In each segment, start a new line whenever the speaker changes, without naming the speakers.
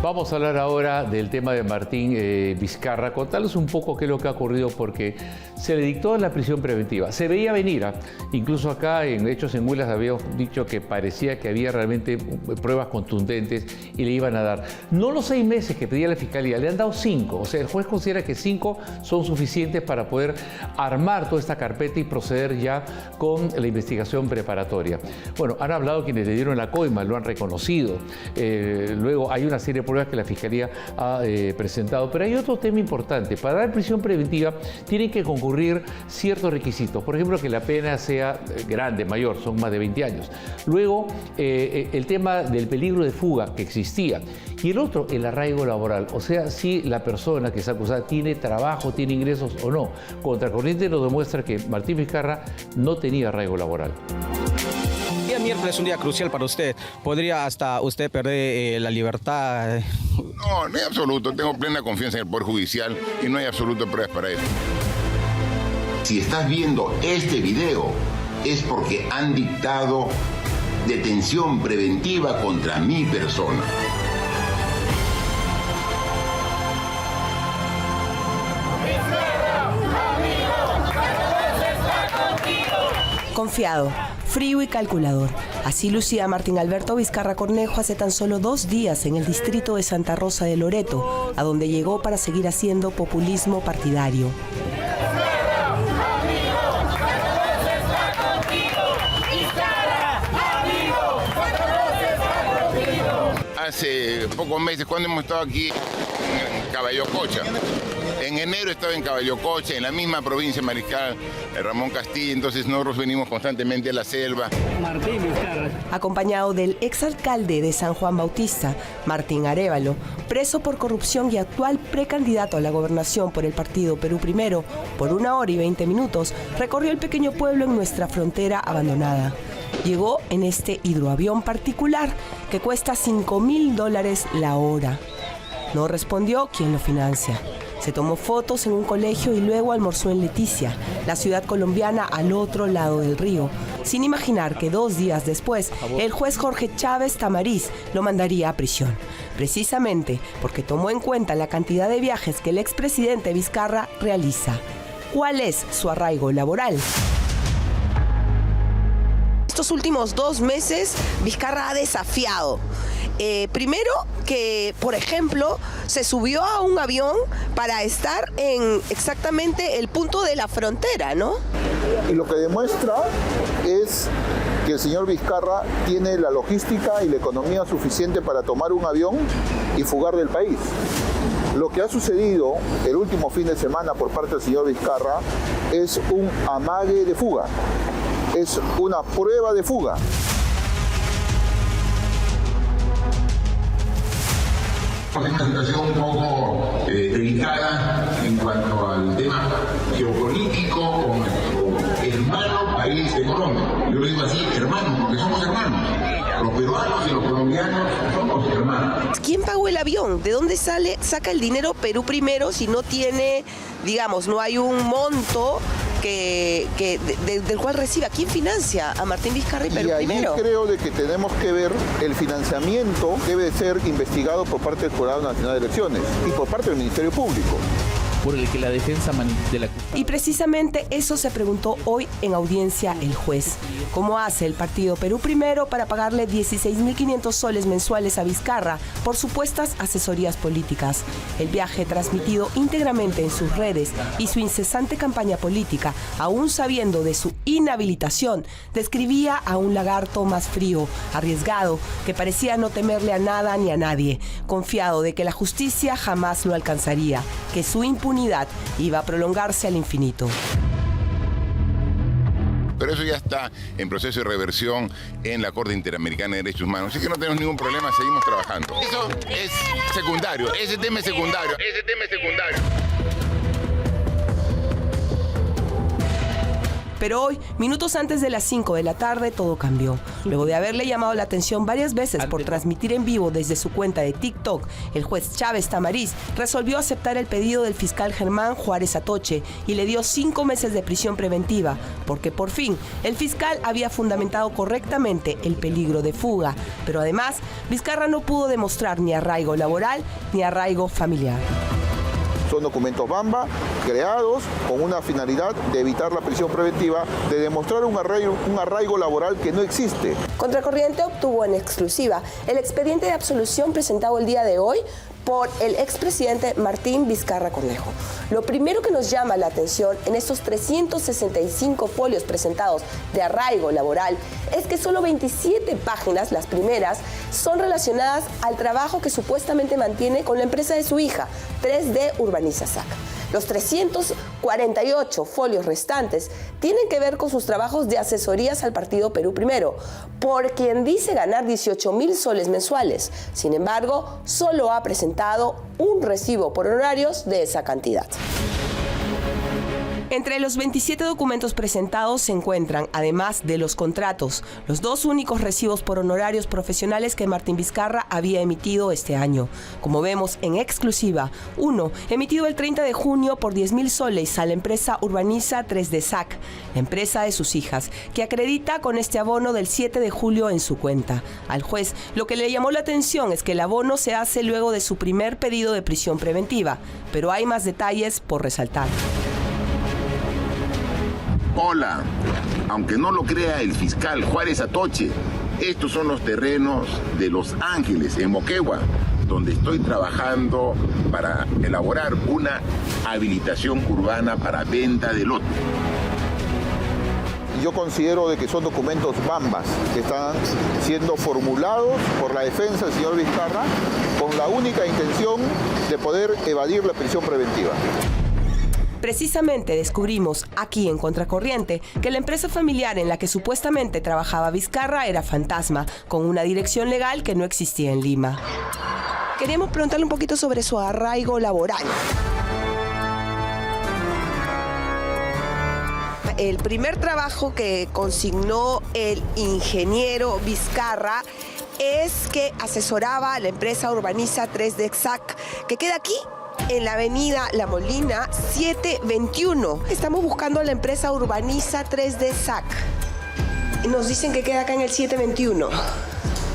Vamos a hablar ahora del tema de Martín Vizcarra, contarles un poco qué es lo que ha ocurrido, porque se le dictó la prisión preventiva. Se veía venir, incluso acá en Hechos en Huilas habíamos dicho que parecía que había realmente pruebas contundentes y le iban a dar. No los 6 meses que pedía la Fiscalía, le han dado 5. O sea, el juez considera que 5 son suficientes para poder armar toda esta carpeta y proceder ya con la investigación preparatoria. Bueno, han hablado quienes le dieron la coima, lo han reconocido. Luego hay una serie de pruebas que la Fiscalía ha presentado. Pero hay otro tema importante. Para dar prisión preventiva tienen que concurrir ciertos requisitos. Por ejemplo, que la pena sea grande, mayor, son más de 20 años. Luego, el tema del peligro de fuga que existía. Y el otro, el arraigo laboral. O sea, si la persona que es acusada tiene trabajo, tiene ingresos o no. Contracorriente nos demuestra que Martín Vizcarra no tenía arraigo laboral.
El día miércoles es un día crucial para usted. ¿Podría hasta usted perder la libertad?
No, no hay absoluto. Tengo plena confianza en el Poder Judicial y no hay absoluto pruebas para eso.
Si estás viendo este video es porque han dictado detención preventiva contra mi persona.
Confiado, frío y calculador. Así lucía Martín Alberto Vizcarra Cornejo hace tan solo 2 días en el distrito de Santa Rosa de Loreto, a donde llegó para seguir haciendo populismo partidario.
Hace pocos meses, cuando hemos estado aquí en Caballococha. En enero estaba en Caballococha, en la misma provincia Mariscal Ramón Castilla, entonces nosotros venimos constantemente a la selva.
Martín Vizcarra.
Acompañado del exalcalde de San Juan Bautista, Martín Arévalo, preso por corrupción y actual precandidato a la gobernación por el partido Perú Primero, por 1 hora y 20 minutos, recorrió el pequeño pueblo en nuestra frontera abandonada. Llegó en este hidroavión particular que cuesta $5.000 la hora. No respondió quién lo financia. Se tomó fotos en un colegio y luego almorzó en Leticia, la ciudad colombiana al otro lado del río, sin imaginar que 2 días después el juez Jorge Chávez Tamariz lo mandaría a prisión, precisamente porque tomó en cuenta la cantidad de viajes que el expresidente Vizcarra realiza. ¿Cuál es su arraigo laboral? Estos últimos 2 meses, Vizcarra ha desafiado. Primero, que, por ejemplo, se subió a un avión para estar en exactamente el punto de la frontera, ¿no?
Y lo que demuestra es que el señor Vizcarra tiene la logística y la economía suficiente para tomar un avión y fugar del país. Lo que ha sucedido el último fin de semana por parte del señor Vizcarra es un amague de fuga. Es una prueba de fuga.
Esta situación un poco delicada en cuanto al tema geopolítico con nuestro hermano país de Colombia. Yo lo digo así, hermanos, porque somos hermanos. Los peruanos y los colombianos somos hermanos.
¿Quién pagó el avión? ¿De dónde saca el dinero Perú Primero si no tiene, digamos, no hay un monto del cual reciba? ¿Quién financia a Martín Vizcarra y Perú Primero?
Y allí creo de que tenemos que ver el financiamiento debe de ser investigado por parte del Jurado Nacional de Elecciones y por parte del Ministerio Público,
por el que la defensa de la...
Y precisamente eso se preguntó hoy en audiencia el juez. ¿Cómo hace el partido Perú Primero para pagarle 16.500 soles mensuales a Vizcarra por supuestas asesorías políticas? El viaje transmitido íntegramente en sus redes y su incesante campaña política, aún sabiendo de su inhabilitación, describía a un lagarto más frío, arriesgado, que parecía no temerle a nada ni a nadie, confiado de que la justicia jamás lo alcanzaría, que su impunidad iba a prolongarse al infinito.
Pero eso ya está en proceso de reversión en la Corte Interamericana de Derechos Humanos. Así que no tenemos ningún problema, seguimos trabajando. Eso es secundario, ese tema es secundario,
Pero hoy, minutos antes de las 5 de la tarde, todo cambió. Luego de haberle llamado la atención varias veces por transmitir en vivo desde su cuenta de TikTok, el juez Chávez Tamariz resolvió aceptar el pedido del fiscal Germán Juárez Atoche y le dio 5 meses de prisión preventiva, porque por fin el fiscal había fundamentado correctamente el peligro de fuga. Pero además, Vizcarra no pudo demostrar ni arraigo laboral ni arraigo familiar.
Son documentos Bamba creados con una finalidad de evitar la prisión preventiva, de demostrar un arraigo laboral que no existe.
Contracorriente obtuvo en exclusiva el expediente de absolución presentado el día de hoy por el expresidente Martín Vizcarra Cornejo. Lo primero que nos llama la atención en estos 365 folios presentados de arraigo laboral es que solo 27 páginas, las primeras, son relacionadas al trabajo que supuestamente mantiene con la empresa de su hija, 3D Urbaniza SAC. Los 348 folios restantes tienen que ver con sus trabajos de asesorías al partido Perú Primero, por quien dice ganar 18.000 soles mensuales. Sin embargo, solo ha presentado un recibo por honorarios de esa cantidad. Entre los 27 documentos presentados se encuentran, además de los contratos, los 2 únicos recibos por honorarios profesionales que Martín Vizcarra había emitido este año. Como vemos en exclusiva, uno emitido el 30 de junio por 10.000 soles a la empresa Urbaniza 3D SAC, la empresa de sus hijas, que acredita con este abono del 7 de julio en su cuenta. Al juez, lo que le llamó la atención es que el abono se hace luego de su primer pedido de prisión preventiva, pero hay más detalles por resaltar.
Hola, aunque no lo crea el fiscal Juárez Atoche, estos son los terrenos de Los Ángeles, en Moquegua, donde estoy trabajando para elaborar una habilitación urbana para venta de lote.
Yo considero de que son documentos Bambas que están siendo formulados por la defensa del señor Vizcarra con la única intención de poder evadir la prisión preventiva.
Precisamente descubrimos aquí en Contracorriente que la empresa familiar en la que supuestamente trabajaba Vizcarra era fantasma, con una dirección legal que no existía en Lima. Queríamos preguntarle un poquito sobre su arraigo laboral. El primer trabajo que consignó el ingeniero Vizcarra es que asesoraba a la empresa Urbaniza 3D SAC, que queda aquí en la avenida La Molina 721. Estamos buscando a la empresa Urbaniza 3D SAC. Nos dicen que queda acá en el 721.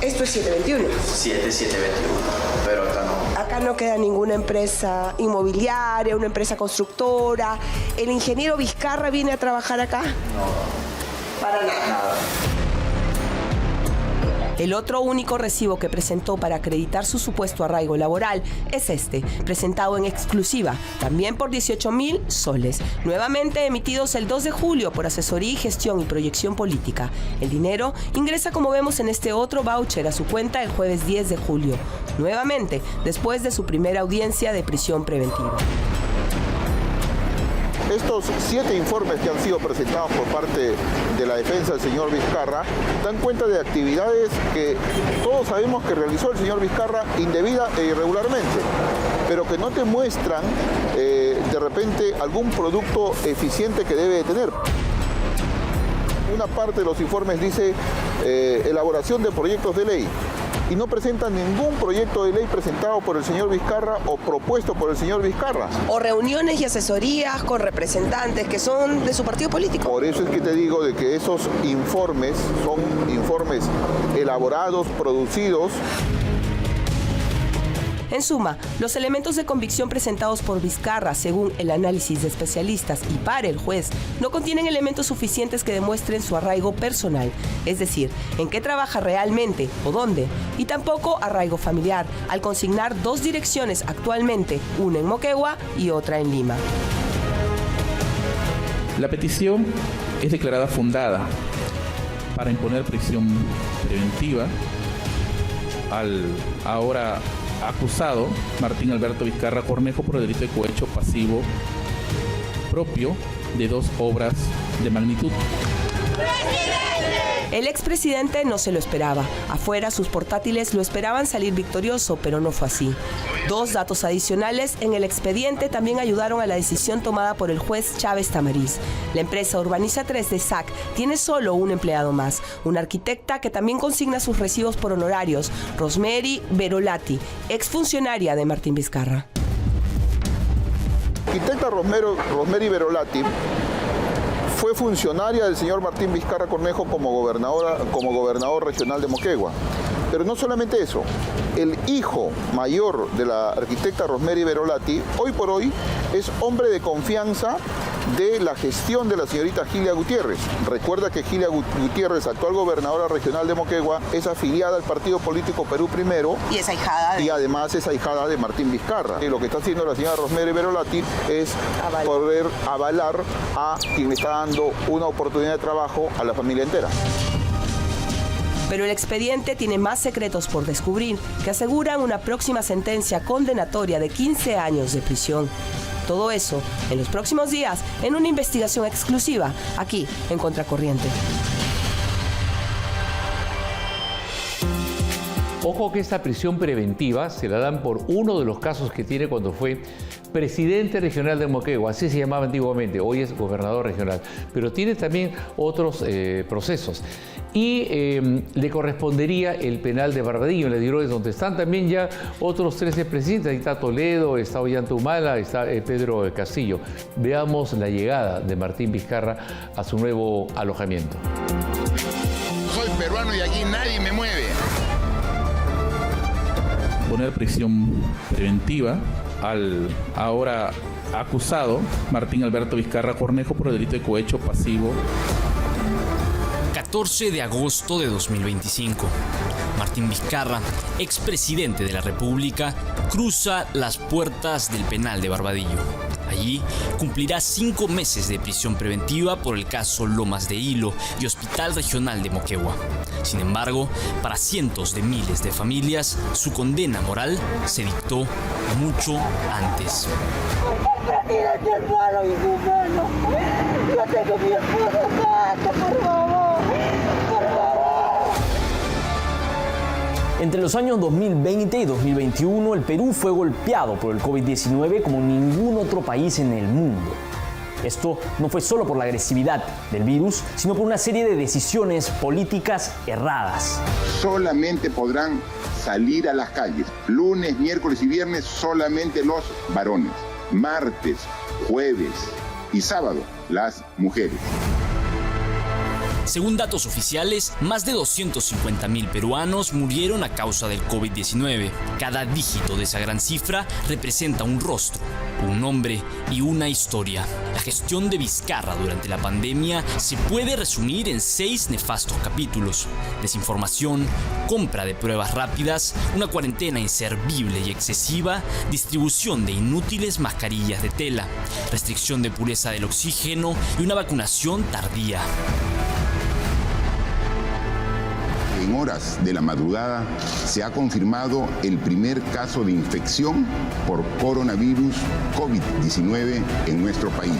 Esto es 721.
721, pero acá no.
Acá no queda ninguna empresa inmobiliaria, una empresa constructora. ¿El ingeniero Vizcarra viene a trabajar acá?
No.
Para nada. El otro único recibo que presentó para acreditar su supuesto arraigo laboral es este, presentado en exclusiva, también por 18.000 soles, nuevamente emitidos el 2 de julio por asesoría y gestión y proyección política. El dinero ingresa, como vemos en este otro voucher, a su cuenta el jueves 10 de julio, nuevamente después de su primera audiencia de prisión preventiva.
Estos 7 informes que han sido presentados por parte de la defensa del señor Vizcarra dan cuenta de actividades que todos sabemos que realizó el señor Vizcarra indebida e irregularmente, pero que no te muestran de repente algún producto eficiente que debe de tener. Una parte de los informes dice elaboración de proyectos de ley, y no presentan ningún proyecto de ley presentado por el señor Vizcarra o propuesto por el señor Vizcarra.
O reuniones y asesorías con representantes que son de su partido político.
Por eso es que te digo de que esos informes son informes elaborados, producidos.
En suma, los elementos de convicción presentados por Vizcarra, según el análisis de especialistas y para el juez, no contienen elementos suficientes que demuestren su arraigo personal, es decir, en qué trabaja realmente o dónde, y tampoco arraigo familiar, al consignar 2 direcciones actualmente, una en Moquegua y otra en Lima.
La petición es declarada fundada para imponer prisión preventiva al ahora acusado Martín Alberto Vizcarra Cornejo por el delito de cohecho pasivo propio de 2 obras de magnitud. ¡Presidente!
El expresidente no se lo esperaba. Afuera, sus portátiles lo esperaban salir victorioso, pero no fue así. 2 datos adicionales en el expediente también ayudaron a la decisión tomada por el juez Chávez Tamariz. La empresa Urbaniza 3 de SAC tiene solo un empleado más, una arquitecta que también consigna sus recibos por honorarios, Rosemary Verolati, exfuncionaria de Martín Vizcarra.
La arquitecta Rosemary Verolati fue funcionaria del señor Martín Vizcarra Cornejo como gobernador regional de Moquegua. Pero no solamente eso, el hijo mayor de la arquitecta Rosemary Verolati, hoy por hoy, es hombre de confianza de la gestión de la señorita Gilia Gutiérrez. Recuerda que Gilia Gutiérrez, actual gobernadora regional de Moquegua, es afiliada al partido político Perú Primero y además es ahijada de Martín Vizcarra. Y lo que está haciendo la señora Rosemary Verolati es poder avalar a quien le está dando una oportunidad de trabajo a la familia entera.
Pero el expediente tiene más secretos por descubrir que aseguran una próxima sentencia condenatoria de 15 años de prisión. Todo eso en los próximos días en una investigación exclusiva aquí en Contracorriente.
Ojo que esta prisión preventiva se la dan por uno de los casos que tiene cuando fue presidente regional de Moquegua, así se llamaba antiguamente, hoy es gobernador regional, pero tiene también otros procesos. Y le correspondería el penal de Barbadillo, en la Diroes, donde están también ya otros 13 presidentes. Ahí está Toledo, está Ollanta Humala, está Pedro Castillo. Veamos la llegada de Martín Vizcarra a su nuevo alojamiento.
Soy peruano y aquí nadie me mueve.
Poner prisión preventiva al ahora acusado Martín Alberto Vizcarra Cornejo por el delito de cohecho pasivo.
14 de agosto de 2025. Martín Vizcarra, expresidente de la República, cruza las puertas del penal de Barbadillo. Allí cumplirá 5 meses de prisión preventiva por el caso Lomas de Hilo y Hospital Regional de Moquegua. Sin embargo, para cientos de miles de familias, su condena moral se dictó mucho antes.
Yo tengo mi esposo acá, por favor.
Entre los años 2020 y 2021, el Perú fue golpeado por el COVID-19 como ningún otro país en el mundo. Esto no fue solo por la agresividad del virus, sino por una serie de decisiones políticas erradas.
Solamente podrán salir a las calles lunes, miércoles y viernes solamente los varones. Martes, jueves y sábado las mujeres.
Según datos oficiales, más de 250.000 peruanos murieron a causa del COVID-19. Cada dígito de esa gran cifra representa un rostro, un nombre y una historia. La gestión de Vizcarra durante la pandemia se puede resumir en 6 nefastos capítulos: desinformación, compra de pruebas rápidas, una cuarentena inservible y excesiva, distribución de inútiles mascarillas de tela, restricción de pureza del oxígeno y una vacunación tardía.
En horas de la madrugada se ha confirmado el primer caso de infección por coronavirus COVID-19 en nuestro país.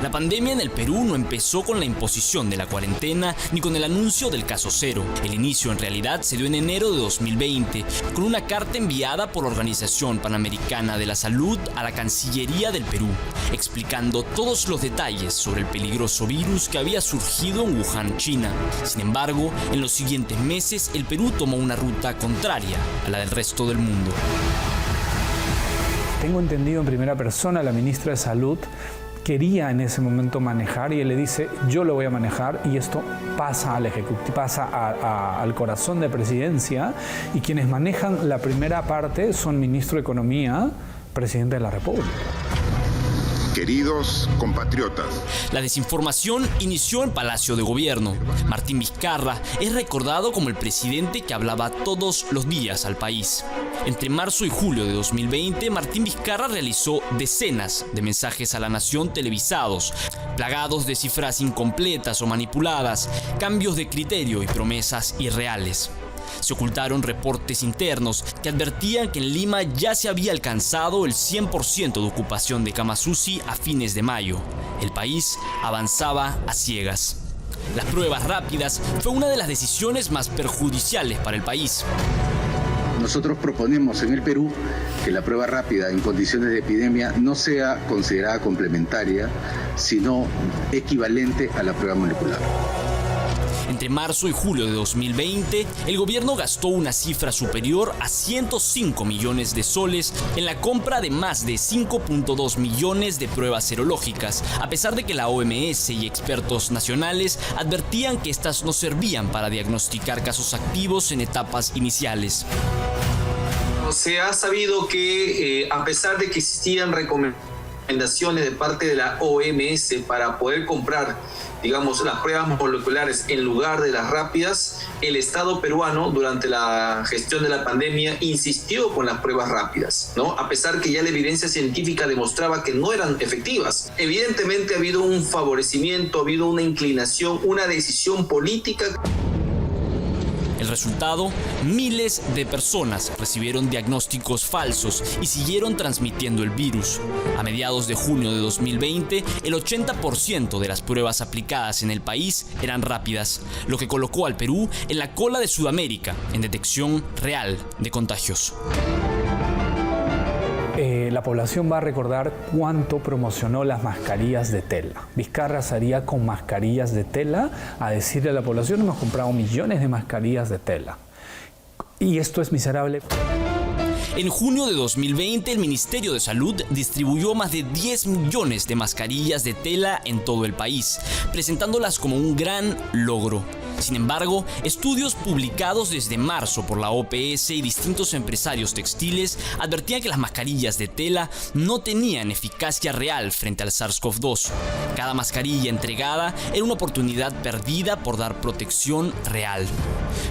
La pandemia en el Perú no empezó con la imposición de la cuarentena ni con el anuncio del caso cero. El inicio en realidad se dio en enero de 2020 con una carta enviada por la Organización Panamericana de la Salud a la Cancillería del Perú, explicando todos los detalles sobre el peligroso virus que había surgido en Wuhan, China. Sin embargo, en los siguientes meses el Perú tomó una ruta contraria a la del resto del mundo.
Tengo entendido en primera persona, la ministra de Salud quería en ese momento manejar y él le dice: yo lo voy a manejar, y esto pasa al ejecutivo, pasa al corazón de presidencia, y quienes manejan la primera parte son ministro de Economía, presidente de la República.
Queridos compatriotas,
la desinformación inició en Palacio de Gobierno. Martín Vizcarra es recordado como el presidente que hablaba todos los días al país. Entre marzo y julio de 2020, Martín Vizcarra realizó decenas de mensajes a la nación televisados, plagados de cifras incompletas o manipuladas, cambios de criterio y promesas irreales. Se ocultaron reportes internos que advertían que en Lima ya se había alcanzado el 100% de ocupación de camas UCI a fines de mayo. El país avanzaba a ciegas. Las pruebas rápidas fue una de las decisiones más perjudiciales para el país.
Nosotros proponemos en el Perú que la prueba rápida en condiciones de epidemia no sea considerada complementaria, sino equivalente a la prueba molecular.
Entre marzo y julio de 2020, el gobierno gastó una cifra superior a 105 millones de soles en la compra de más de 5.2 millones de pruebas serológicas, a pesar de que la OMS y expertos nacionales advertían que estas no servían para diagnosticar casos activos en etapas iniciales.
Se ha sabido que a pesar de que existían recomendaciones de parte de la OMS para poder comprar, digamos, las pruebas moleculares en lugar de las rápidas, el Estado peruano durante la gestión de la pandemia insistió con las pruebas rápidas, ¿no? A pesar que ya la evidencia científica demostraba que no eran efectivas. Evidentemente ha habido un favorecimiento, ha habido una inclinación, una decisión política.
El resultado, miles de personas recibieron diagnósticos falsos y siguieron transmitiendo el virus. A mediados de junio de 2020, el 80% de las pruebas aplicadas en el país eran rápidas, lo que colocó al Perú en la cola de Sudamérica en detección real de contagios.
La población va a recordar cuánto promocionó las mascarillas de tela. Vizcarra salía con mascarillas de tela a decirle a la población: hemos comprado millones de mascarillas de tela. Y esto es miserable.
En junio de 2020, el Ministerio de Salud distribuyó más de 10 millones de mascarillas de tela en todo el país, presentándolas como un gran logro. Sin embargo, estudios publicados desde marzo por la OPS y distintos empresarios textiles advertían que las mascarillas de tela no tenían eficacia real frente al SARS-CoV-2. Cada mascarilla entregada era una oportunidad perdida por dar protección real.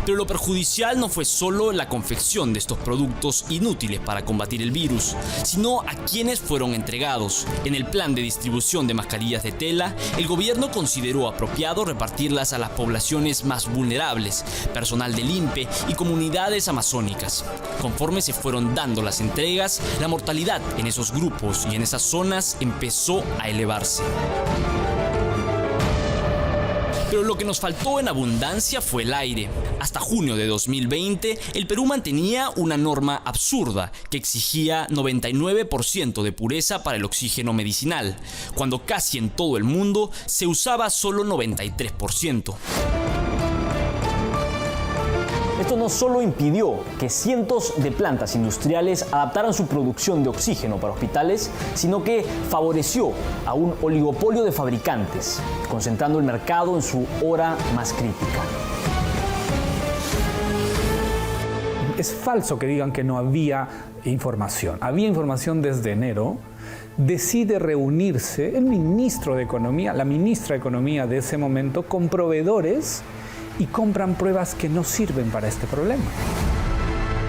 Pero lo perjudicial no fue solo la confección de estos productos inútiles para combatir el virus, sino a quienes fueron entregados. En el plan de distribución de mascarillas de tela, el gobierno consideró apropiado repartirlas a las poblaciones más vulnerables, personal del INPE y comunidades amazónicas. Conforme se fueron dando las entregas, la mortalidad en esos grupos y en esas zonas empezó a elevarse. Pero lo que nos faltó en abundancia fue el aire. Hasta junio de 2020, el Perú mantenía una norma absurda que exigía 99% de pureza para el oxígeno medicinal, cuando casi en todo el mundo se usaba solo 93%.
Esto no solo impidió que cientos de plantas industriales adaptaran su producción de oxígeno para hospitales, sino que favoreció a un oligopolio de fabricantes, concentrando el mercado en su hora más crítica.
Es falso que digan que no había información. Había información desde enero. Decide reunirse el ministro de Economía, la ministra de Economía de ese momento, con proveedores, y compran pruebas que no sirven para este problema.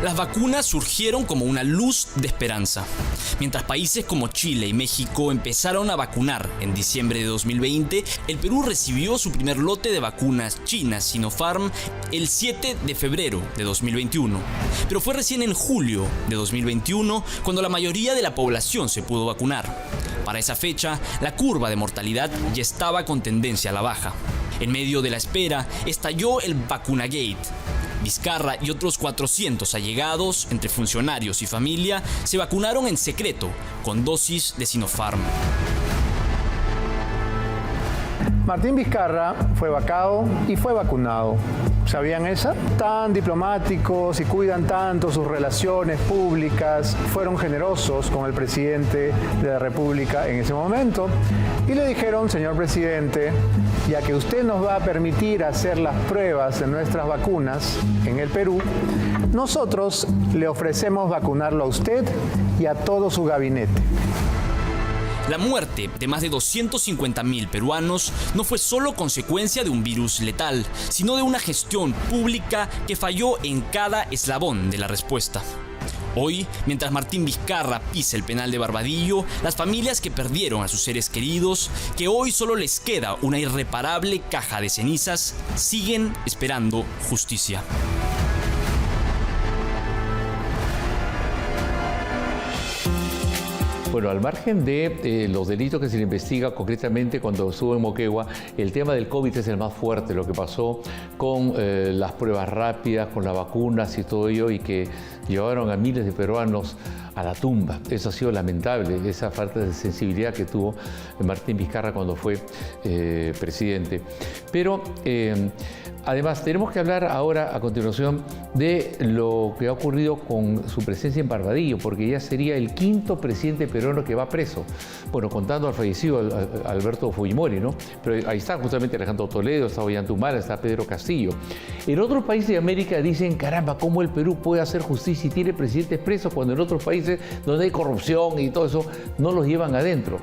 Las vacunas surgieron como una luz de esperanza. Mientras países como Chile y México empezaron a vacunar en diciembre de 2020, el Perú recibió su primer lote de vacunas chinas Sinopharm el 7 de febrero de 2021. Pero fue recién en julio de 2021 cuando la mayoría de la población se pudo vacunar. Para esa fecha, la curva de mortalidad ya estaba con tendencia a la baja. En medio de la espera, estalló el Vacunagate. Vizcarra y otros 400 allegados, entre funcionarios y familia, se vacunaron en secreto con dosis de Sinopharm.
Martín Vizcarra fue vacado y fue vacunado. ¿Sabían esa? Tan diplomáticos y cuidan tanto sus relaciones públicas, fueron generosos con el presidente de la República en ese momento y le dijeron: señor presidente, ya que usted nos va a permitir hacer las pruebas de nuestras vacunas en el Perú, nosotros le ofrecemos vacunarlo a usted y a todo su gabinete.
La muerte de más de 250.000 peruanos no fue solo consecuencia de un virus letal, sino de una gestión pública que falló en cada eslabón de la respuesta. Hoy, mientras Martín Vizcarra pisa el penal de Barbadillo, las familias que perdieron a sus seres queridos, que hoy solo les queda una irreparable caja de cenizas, siguen esperando justicia.
Bueno, al margen de los delitos que se le investiga concretamente cuando estuvo en Moquegua, el tema del COVID es el más fuerte, lo que pasó con las pruebas rápidas, con las vacunas y todo ello, y que llevaron a miles de peruanos a la tumba. Eso ha sido lamentable, esa falta de sensibilidad que tuvo Martín Vizcarra cuando fue presidente. Pero además tenemos que hablar ahora a continuación de lo que ha ocurrido con su presencia en Barbadillo, porque ya sería el quinto presidente peruano que va preso. Bueno, contando al fallecido Alberto Fujimori, ¿no? Pero ahí está justamente Alejandro Toledo, está Ollanta Humala, está Pedro Castillo. En otros países de América dicen, caramba, ¿cómo el Perú puede hacer justicia y tiene presidentes presos cuando en otros países donde hay corrupción y todo eso no los llevan adentro?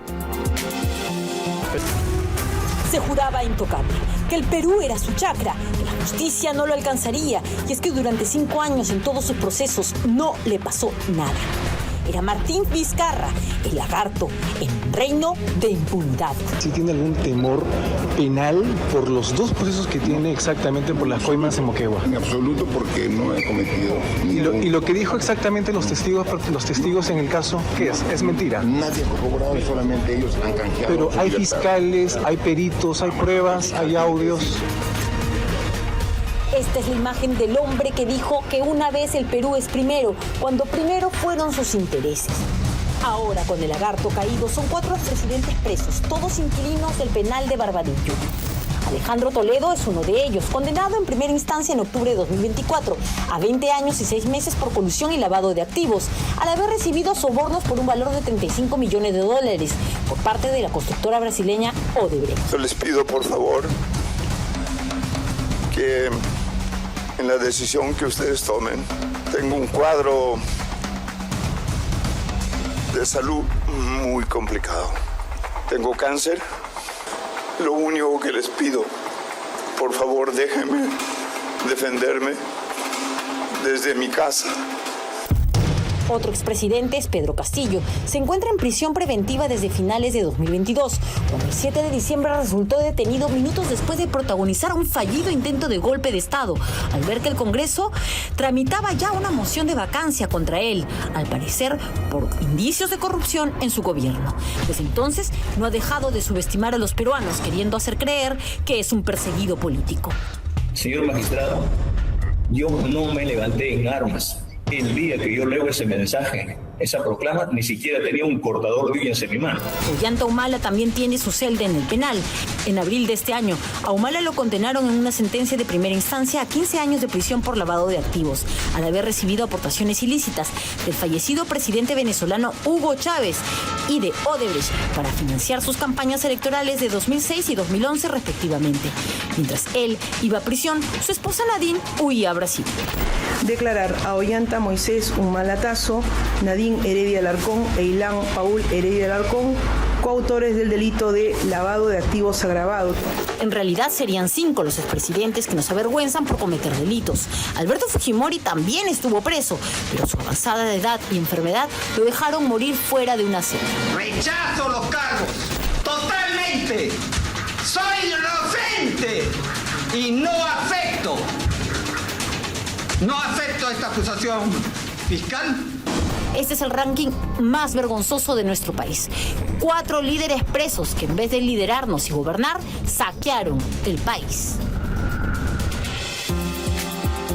Se juraba intocable, que el Perú era su chacra, que la justicia no lo alcanzaría, y es que durante 5 años en todos sus procesos no le pasó nada. Era Martín Vizcarra, el lagarto, en un reino de impunidad.
¿Sí tiene algún temor penal por los 2 procesos que tiene exactamente por las coimas en Moquegua?
En absoluto, porque no he cometido
¿Y lo que dijo exactamente los testigos en el caso, qué es? ¿Es mentira?
Nadie ha corroborado, solamente ellos han canjeado.
Pero hay fiscales, hay peritos, hay pruebas, hay audios.
Esta es la imagen del hombre que dijo que una vez el Perú es primero, cuando primero fueron sus intereses. Ahora, con el lagarto caído, son 4 expresidentes presos, todos inquilinos del penal de Barbadillo. Alejandro Toledo es uno de ellos, condenado en primera instancia en octubre de 2024 a 20 años y 6 meses por colusión y lavado de activos, al haber recibido sobornos por un valor de $35 millones por parte de la constructora brasileña Odebrecht.
Yo les pido, por favor, que en la decisión que ustedes tomen, tengo un cuadro de salud muy complicado. Tengo cáncer. Lo único que les pido, por favor, déjenme defenderme desde mi casa.
Otro expresidente es Pedro Castillo. Se encuentra en prisión preventiva desde finales de 2022, cuando el 7 de diciembre resultó detenido minutos después de protagonizar un fallido intento de golpe de Estado, al ver que el Congreso tramitaba ya una moción de vacancia contra él, al parecer por indicios de corrupción en su gobierno. Desde entonces no ha dejado de subestimar a los peruanos, queriendo hacer creer que es un perseguido político.
Señor magistrado, yo no me levanté en armas. El día que yo leo ese mensaje, esa proclama, ni siquiera tenía un cortador de uñas en mi mano.
Ollanta Humala también tiene su celda en el penal. En abril de este año, a Humala lo condenaron en una sentencia de primera instancia a 15 años de prisión por lavado de activos, al haber recibido aportaciones ilícitas del fallecido presidente venezolano Hugo Chávez y de Odebrecht para financiar sus campañas electorales de 2006 y 2011 respectivamente. Mientras él iba a prisión, su esposa Nadine huía a Brasil.
Declarar a Ollanta Moisés Humala Tazo, Nadine Heredia Alarcón e Ilan Paul Heredia Alarcón, coautores del delito de lavado de activos agravado.
En realidad serían 5 los expresidentes que nos avergüenzan por cometer delitos. Alberto Fujimori también estuvo preso, pero su avanzada edad y enfermedad lo dejaron morir fuera de una celda.
Rechazo los cargos, totalmente. Soy inocente y no acepto esta acusación fiscal.
Este es el ranking más vergonzoso de nuestro país. 4 líderes presos que en vez de liderarnos y gobernar, saquearon el país.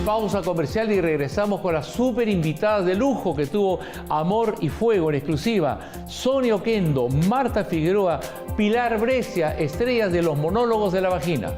Pausa comercial y regresamos con las súper invitadas de lujo que tuvo Amor y Fuego en exclusiva. Sonia Oquendo, Marta Figueroa, Pilar Brescia, estrellas de los monólogos de la vagina.